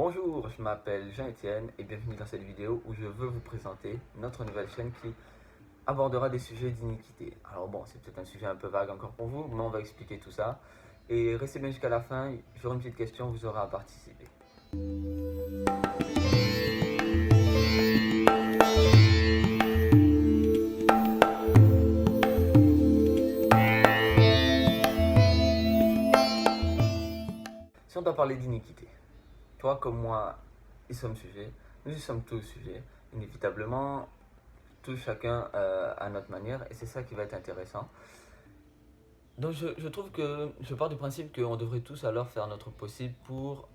Bonjour, je m'appelle Jean-Étienne et bienvenue dans cette vidéo où je veux vous présenter notre nouvelle chaîne qui abordera des sujets d'iniquité. Alors bon, c'est peut-être un sujet un peu vague encore pour vous, mais on va expliquer tout ça. Et restez bien jusqu'à la fin, j'aurai une petite question, vous aurez à participer. Si on doit parler d'iniquité, toi comme moi, y sommes sujets, nous y sommes tous sujets, inévitablement, tous chacun à notre manière, et c'est ça qui va être intéressant. Donc je trouve que je pars du principe qu'on devrait tous alors faire notre possible pour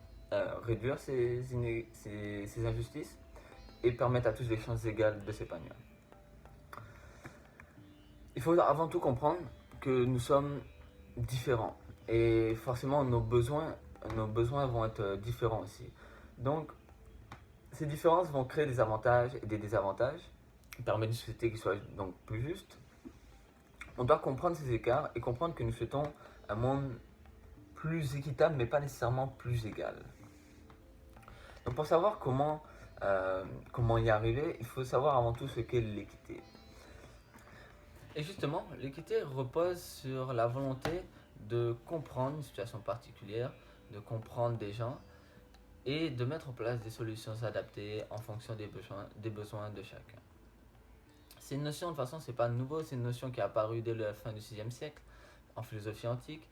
réduire ces injustices et permettre à tous des chances égales de s'épanouir. Il faut avant tout comprendre que nous sommes différents et forcément nos besoins vont être différents aussi. Donc ces différences vont créer des avantages et des désavantages, permettre une société qui soit donc plus juste. On doit comprendre ces écarts et comprendre que nous souhaitons un monde plus équitable mais pas nécessairement plus égal. Donc pour savoir comment y arriver, il faut savoir avant tout ce qu'est l'équité. Et justement, l'équité repose sur la volonté de comprendre une situation particulière, de comprendre des gens et de mettre en place des solutions adaptées en fonction des besoins de chacun. C'est une notion, de toute façon, c'est pas nouveau, c'est une notion qui est apparue dès la fin du 6e siècle en philosophie antique.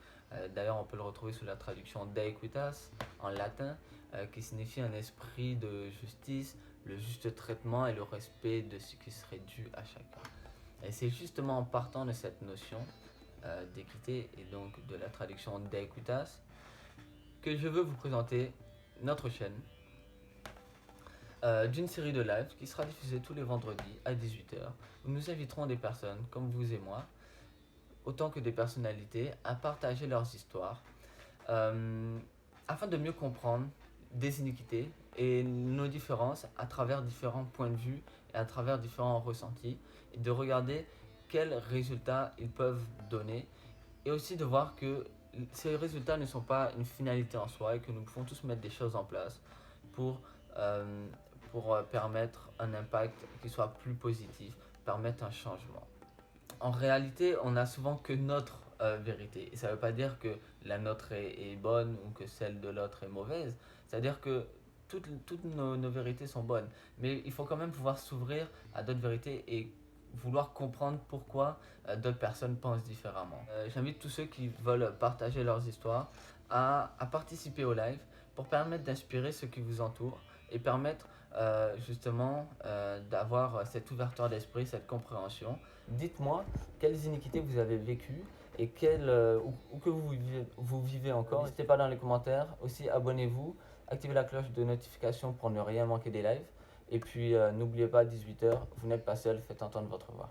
D'ailleurs, on peut le retrouver sous la traduction d'equitas en latin, qui signifie un esprit de justice, le juste traitement et le respect de ce qui serait dû à chacun. Et c'est justement en partant de cette notion d'équité et donc de la traduction d'equitas que je veux vous présenter notre chaîne d'une série de lives qui sera diffusée tous les vendredis à 18h où nous inviterons des personnes comme vous et moi, autant que des personnalités, à partager leurs histoires afin de mieux comprendre des iniquités et nos différences à travers différents points de vue et à travers différents ressentis et de regarder quels résultats ils peuvent donner et aussi de voir que ces résultats ne sont pas une finalité en soi et que nous pouvons tous mettre des choses en place pour permettre un impact qui soit plus positif, permettre un changement. En réalité, on n'a souvent que notre vérité. Et ça ne veut pas dire que la nôtre est bonne ou que celle de l'autre est mauvaise. C'est-à-dire que toutes nos vérités sont bonnes. Mais il faut quand même pouvoir s'ouvrir à d'autres vérités et vouloir comprendre pourquoi d'autres personnes pensent différemment. J'invite tous ceux qui veulent partager leurs histoires à participer au live pour permettre d'inspirer ceux qui vous entourent et permettre justement d'avoir cette ouverture d'esprit, cette compréhension. Dites-moi quelles iniquités vous avez vécues et ou que vous vivez encore. N'hésitez pas dans les commentaires. Aussi, abonnez-vous, activez la cloche de notification pour ne rien manquer des lives. Et puis, n'oubliez pas, 18h, vous n'êtes pas seul, faites entendre votre voix.